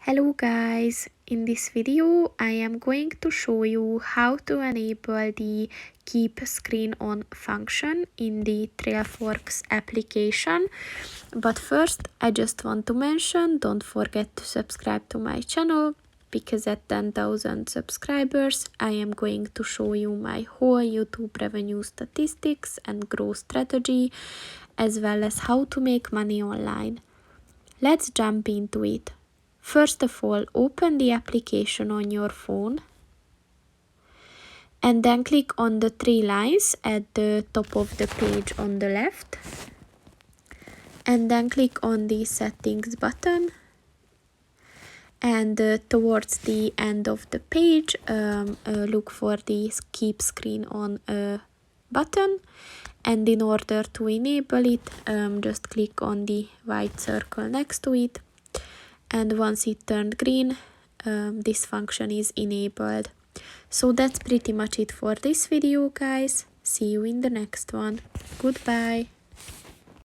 Hello guys, in this video I am going to show you how to enable the keep screen on function in the Trailforks application. But first I just want to mention, don't forget to subscribe to my channel, because at 10,000 subscribers I am going to show you my whole YouTube revenue statistics and growth strategy, as well as how to make money online. Let's jump into it. First of all, open the application on your phone and then click on the three lines at the top of the page on the left, and then click on the settings button, and towards the end of the page look for the keep screen on button, and in order to enable it just click on the white circle next to it, and once it turned green, this function is enabled. So that's pretty much it for this video, guys. See you in the next one. Goodbye.